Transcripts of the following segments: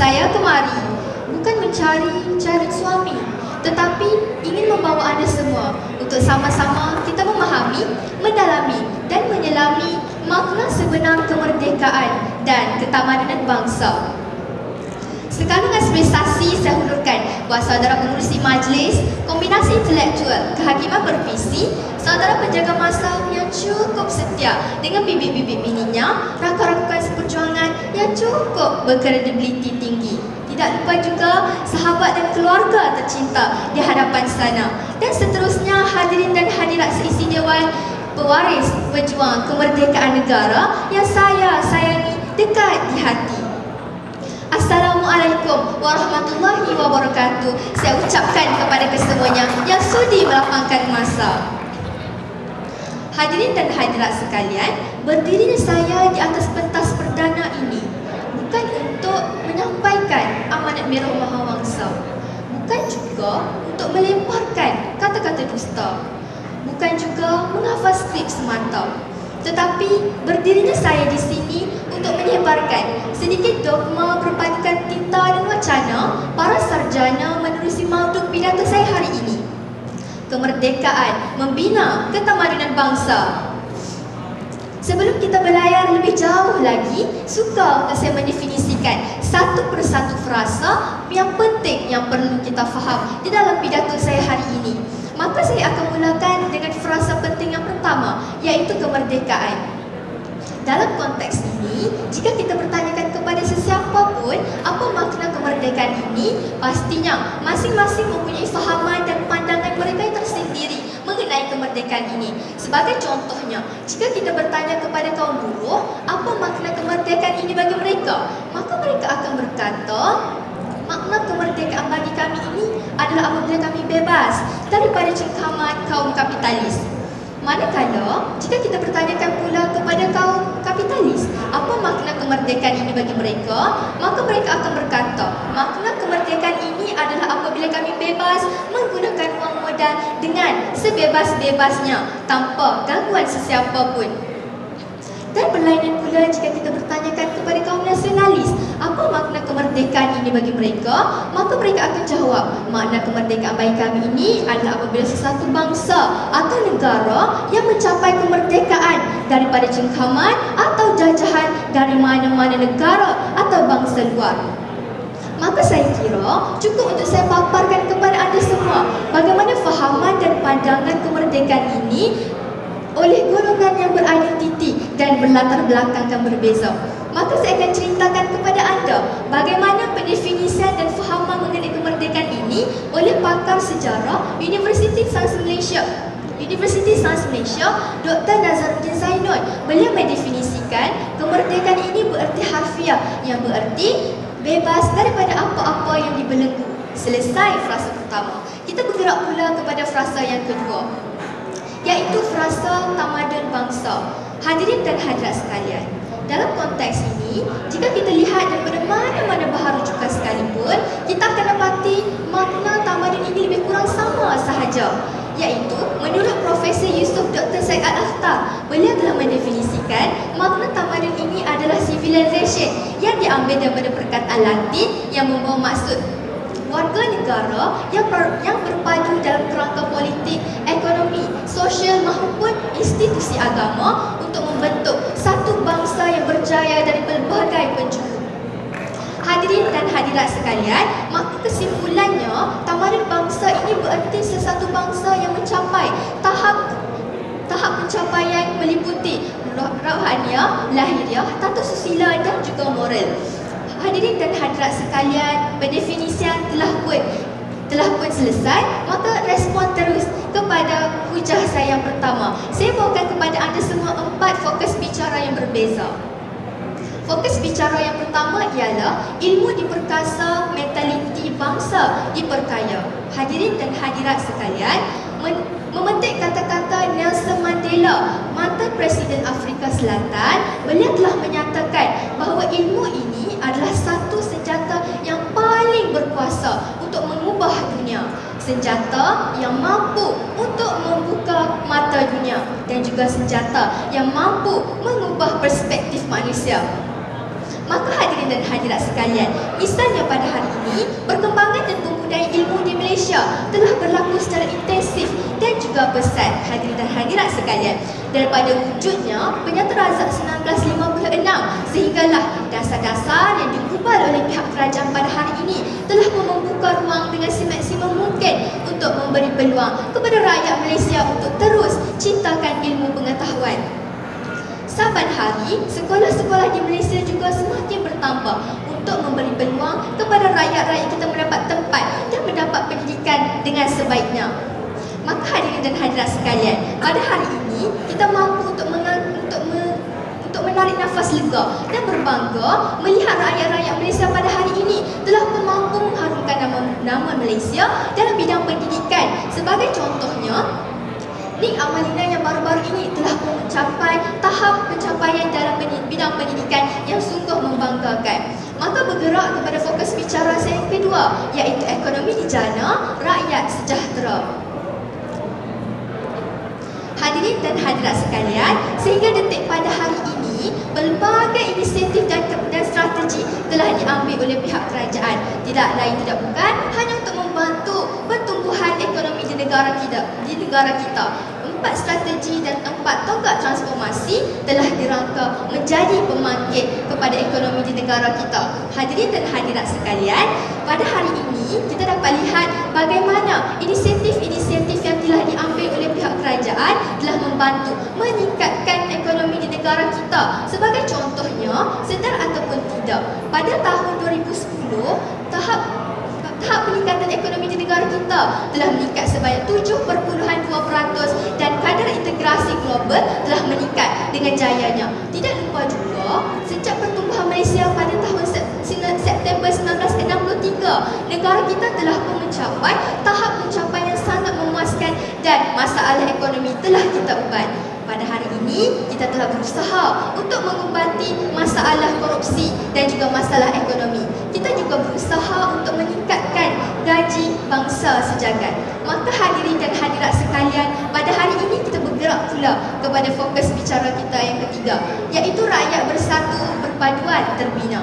Saya kemari bukan mencari suami, tetapi ingin membawa anda semua untuk sama-sama kita memahami, mendalami dan menyelami makna sebenar kemerdekaan dan ketamadunan bangsa. Sekaligus prestasi saya hulurkan buat saudara pengurusi majlis, kombinasi intelektual, kehakiman bervisi, saudara penjaga masa yang cukup setia dengan bibit-bibit mininya, rakan-rakan seperjuangan yang cukup berkredibiliti tinggi. Tidak lupa juga sahabat dan keluarga tercinta di hadapan sana. Dan seterusnya hadirin dan hadirat seisi dewan pewaris pejuang kemerdekaan negara yang saya sayangi dekat di hati. Assalamualaikum warahmatullahi wabarakatuh. Saya ucapkan kepada kesemuanya yang sudi melapangkan masa. Hadirin dan hadirat sekalian, berdirinya saya di atas pentas perdana ini bukan untuk menyampaikan amanat merah mahawangsa, bukan juga untuk melemparkan kata-kata dusta, bukan juga menghafal skrip semata, tetapi berdirinya saya di sini untuk menyebarkan sedikit dogma berpadukan tinta dan wacana para sarjana menerusi mauduk pidato saya hari ini. Kemerdekaan membina ketamadunan bangsa. Sebelum kita berlayar lebih jauh lagi, suka untuk saya mendefinisikan satu persatu frasa yang penting yang perlu kita faham di dalam pidato saya hari ini. Maka saya akan mulakan dengan frasa penting yang pertama, iaitu kemerdekaan. Dalam konteks ini, jika kita bertanyakan kepada sesiapa pun apa makna kemerdekaan ini, pastinya masing-masing mempunyai fahaman dan pandangan mereka yang tersendiri mengenai kemerdekaan ini. Sebagai contohnya, jika kita bertanya kepada kaum buruh apa makna kemerdekaan ini bagi mereka, maka mereka akan berkata, makna kemerdekaan bagi kami ini adalah apabila kami bebas daripada cengkaman kaum kapitalis. Manakala, jika kita bertanyakan pula kepada kaum kapitalis apa makna kemerdekaan ini bagi mereka, maka mereka akan berkata, makna kemerdekaan ini adalah apabila kami bebas menggunakan wang modal dengan sebebas-bebasnya tanpa gangguan sesiapa pun. Dan berlainan pula jika kita bertanyakan kepada kaum nasionalis apa makna kemerdekaan ini bagi mereka, maka mereka akan jawab, makna kemerdekaan bagi kami ini adalah apabila sesuatu bangsa atau negara yang mencapai kemerdekaan daripada cengkaman atau jajahan dari mana-mana negara atau bangsa luar. Maka saya kira cukup untuk saya paparkan kepada anda semua bagaimana fahaman dan pandangan kemerdekaan ini oleh golongan yang beridentiti dan berlatar belakang yang berbeza. Maka saya akan ceritakan kepada anda bagaimana pendefinisian dan fahaman mengenai kemerdekaan ini oleh pakar sejarah Universiti Sains Malaysia, Dr. Nazaruddin Zainul. Beliau mendefinisikan kemerdekaan ini bererti harfiah, yang bererti bebas daripada apa-apa yang dibelenggu. Selesai frasa pertama. Kita bergerak pula kepada frasa yang kedua, iaitu frasa tamadun bangsa. Hadirin dan hadirat sekalian, dalam konteks ini, jika kita lihat daripada mana-mana baharu juga sekalipun, kita akan dapati makna tamadun ini lebih kurang sama sahaja, iaitu menurut Profesor Yusof Dr. Syed Al-Akhtar, beliau telah mendefinisikan makna tamadun ini adalah civilization yang diambil daripada perkataan Latin yang membawa maksud warga negara yang berpadu dalam kerangka politik, ekonomi, sosial maupun institusi agama untuk membentuk satu bangsa yang berjaya dari pelbagai penjuru. Hadirin dan hadirat sekalian, maka kesimpulannya, tamadun bangsa ini bererti sesuatu bangsa yang mencapai tahap pencapaian meliputi rohaniah, lahiriah, tata susila dan juga moral. Hadirin dan hadirat sekalian, pendefinisian telah pun selesai, maka respon terus kepada hujah saya yang pertama. Saya bawakan kepada anda semua 4 fokus bicara yang berbeza. Fokus bicara yang pertama ialah ilmu diperkasa, mentaliti bangsa diperkaya. Hadirin dan hadirat sekalian, memetik kata-kata Nelson Mandela, mantan Presiden Afrika Selatan, beliau telah menyatakan bahawa ilmu ini adalah satu senjata yang paling berkuasa untuk mengubah dunia. Senjata yang mampu untuk membuka mata dunia dan juga senjata yang mampu mengubah perspektif manusia. Maka hadirin dan hadirat sekalian, misalnya pada hari ini, perkembangan dan penggunaan ilmu di Malaysia telah berlaku secara intensif dan juga besar, hadirin dan hadirat sekalian. Daripada wujudnya Penyata Razak 1956 sehinggalah dasar-dasar yang digubal oleh pihak kerajaan pada hari ini telah membuka ruang dengan semaksimum mungkin untuk memberi peluang kepada rakyat Malaysia untuk terus cintakan ilmu pengetahuan. Saban hari, sekolah-sekolah di Malaysia juga semakin bertambah untuk memberi peluang kepada rakyat-rakyat kita mendapat tempat dan mendapat pendidikan dengan sebaiknya. Maka hadirin dan hadirat sekalian, pada hari ini kita mampu untuk menarik nafas lega dan berbangga melihat rakyat-rakyat Malaysia pada hari ini telah mampu mengharumkan nama Malaysia dalam bidang pendidikan. Sebagai contohnya, Nik Amalina yang baru-baru ini telah mencapai tahap pencapaian dalam bidang pendidikan yang sungguh membanggakan. Maka bergerak kepada fokus bicara saya yang kedua, iaitu ekonomi dijana, rakyat sejahtera. Hadirin dan hadirat sekalian, sehingga detik pada hari ini, berbagai inisiatif dan strategi telah diambil oleh pihak kerajaan. Tidak lain tidak bukan hanya untuk membantu pertumbuhan ekonomi di negara kita. 4 strategi dan 4 tonggak transformasi telah dirangka menjadi pembangkit kepada ekonomi di negara kita. Hadirin dan hadirat sekalian, pada hari ini kita dapat lihat bagaimana inisiatif-inisiatif yang telah diambil oleh pihak kerajaan telah membantu meningkatkan ekonomi di negara kita. Sebagai contohnya, sedar ataupun tidak, pada tahun 2010, tahap peningkatan ekonomi di negara kita telah meningkat sebanyak 7.2% dan kadar integrasi global telah meningkat dengan jayanya. Tidak lupa juga, sejak pertumbuhan Malaysia pada tahun September 1963, negara kita telah pun mencapai tahap pencapaian yang sangat memuaskan dan masalah ekonomi telah kita ubat. Pada hari ini, kita telah berusaha untuk mengubati masalah korupsi dan juga masalah ekonomi. Kita juga berusaha untuk meningkatkan gaji bangsa sejagat. Maka hadirin dan hadirat sekalian, pada hari ini kita bergerak pula kepada fokus bicara kita yang ketiga, iaitu rakyat bersatu, berpaduan, terbina.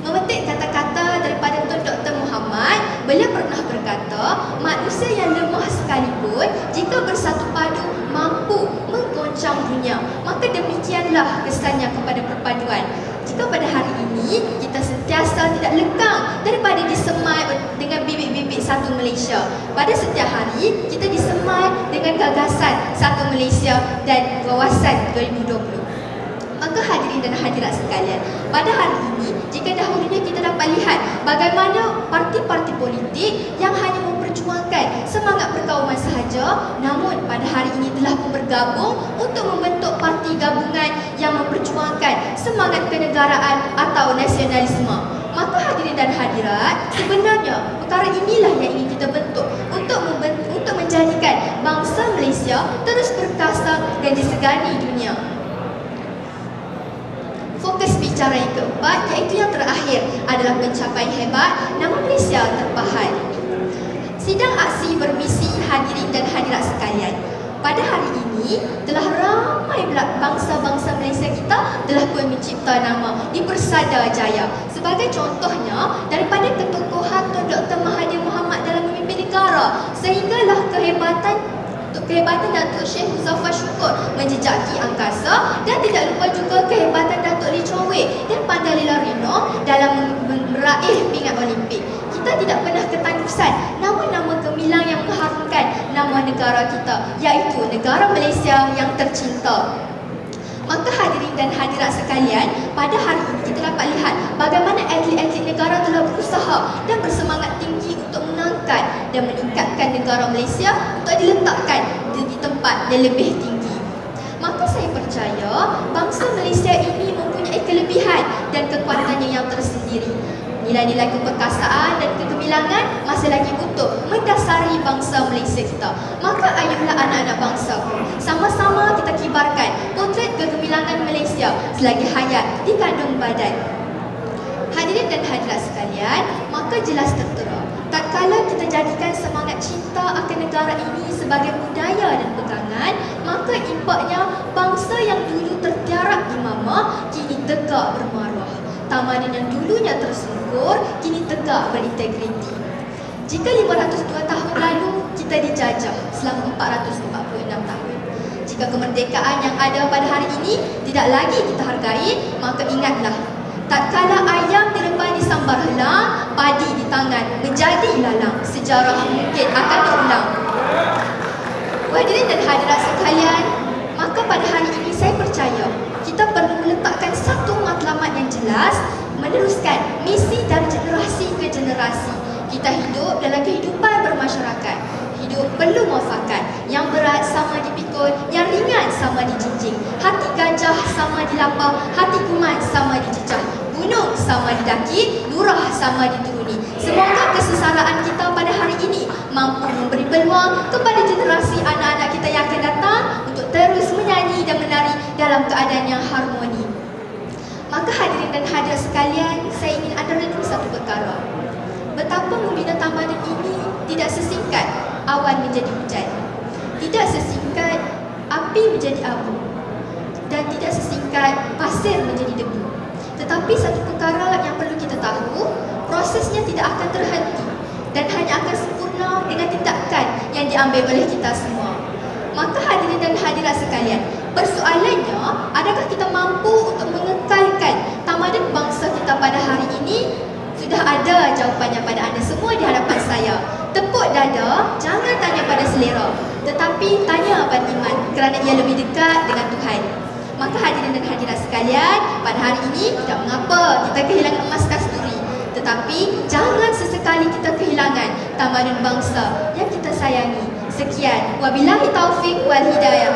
Memetik kata-kata daripada Tun Dr. Muhammad, beliau pernah berkata, manusia yang lemah sekalipun jika bersatu padu mampu menggoncang dunia. Maka demikianlah kesannya kepada perpaduan. Jika pada hari ini kita sentiasa tidak lekang daripada disemai dengan bibit-bibit satu Malaysia, pada setiap hari kita disemai dengan gagasan satu Malaysia dan wawasan 2020. Maka hadirin dan hadirat sekalian, pada hari ini, jika dahulunya kita dapat lihat bagaimana parti-parti politik yang hanya memperjuangkan semangat perkauman sahaja, namun pada hari ini telah pun bergabung untuk membentuk parti gabungan yang memperjuangkan semangat kenegaraan atau nasionalisme. Maka hadirin dan hadirat, sebenarnya perkara inilah yang ingin kita bentuk untuk menjadikan bangsa Malaysia terus perkasa dan disegani dunia. Fokus bicara yang keempat, iaitu yang terakhir, adalah pencapaian hebat nama Malaysia terpahat. Sidang aksi bermisi hadirin dan hadirat sekalian, pada hari ini telah ramai bangsa-bangsa Malaysia kita telah pun mencipta nama di Persada Jaya. Sebagai contohnya, daripada ketokohan Tun Dr. Mahathir Mohamad dalam memimpin negara, sehinggalah kehebatan Datuk Syekh Muzaffar Syukur menjejaki angkasa, dan tidak lupa juga kehebatan Datuk Lee Chong Wei dan Pandalila Rino dalam meraih pingat Olimpik. Kita tidak pernah ketandusan nama-nama gemilang yang mengharumkan nama negara kita, iaitu negara Malaysia yang tercinta. Maka hadirin dan hadirat sekalian, pada hari ini kita dapat lihat bagaimana atlet-atlet negara telah berusaha dan bersemangat tinggi untuk mengangkat dan meningkatkan negara Malaysia untuk diletakkan di tempat yang lebih tinggi. Maka saya percaya bangsa Malaysia ini mempunyai kelebihan dan kekuatannya yang tersendiri. Nilai-nilai keperkasaan dan kegemilangan masih lagi utuh mendasari bangsa Malaysia kita. Maka ayolah anak-anak bangsaku, sama-sama kita kibarkan potret kegemilangan Malaysia selagi hayat di kandung badan. Hadirin dan hadirat sekalian, maka jelas tertera Tatkala kita jadikan semangat cinta akan negara ini sebagai budaya dan pegangan, maka impaknya bangsa yang dulu tertiarap di mama kini tegak bermaruah. Tamadun yang dulunya tersungkur kini tegak berintegriti. Jika 502 tahun lalu kita dijajah selama 446 tahun, jika kemerdekaan yang ada pada hari ini tidak lagi kita hargai, maka ingatlah, tatkala ayam direban di sambar helang, padi di tangan menjadi lalang, sejarah mungkin akan berulang. Hadirin dan hadirat sekalian, maka pada hari ini saya percaya kita perlu meletakkan satu matlamat yang jelas, meneruskan misi dari generasi ke generasi. Kita hidup dalam kehidupan bermasyarakat. Hidup perlu muafakat. Yang berat sama dipikul, yang ringan sama dijinjing. Hati gajah sama dilapau, hati kuman sama dijejah. Gunung sama didaki, lurah sama dituruni. Semoga kesesaran kita pada hari ini mampu memberi peluang kepada generasi anak-anak kita yang akan datang untuk terus menyanyi dan menari dalam keadaan yang harmoni. Maka hadirin dan hadirat sekalian, saya ingin anda renung satu perkara. Betapa membina tamadun ini tidak sesingkat awan menjadi hujan, tidak sesingkat api menjadi abu, dan tidak sesingkat pasir menjadi debu. Tetapi satu perkara yang perlu kita tahu, prosesnya tidak akan terhenti dan hanya akan sempurna dengan tindakan yang diambil oleh kita semua. Maka hadirin dan hadirat sekalian, persoalannya, adakah kita mampu untuk mengekalkan tamadun bangsa kita pada hari ini? Sudah ada jawapannya pada anda semua di hadapan saya. Tepuk dada, jangan tanya pada selera, tetapi tanya pada iman, kerana ia lebih dekat dengan Tuhan. Maka hadirin dan hadirat sekalian, pada hari ini tidak mengapa kita kehilangan emas kasturi, tetapi jangan sesekali kita kehilangan tamadun bangsa yang kita sayangi. Sekian, wabillahi taufik wal hidayah.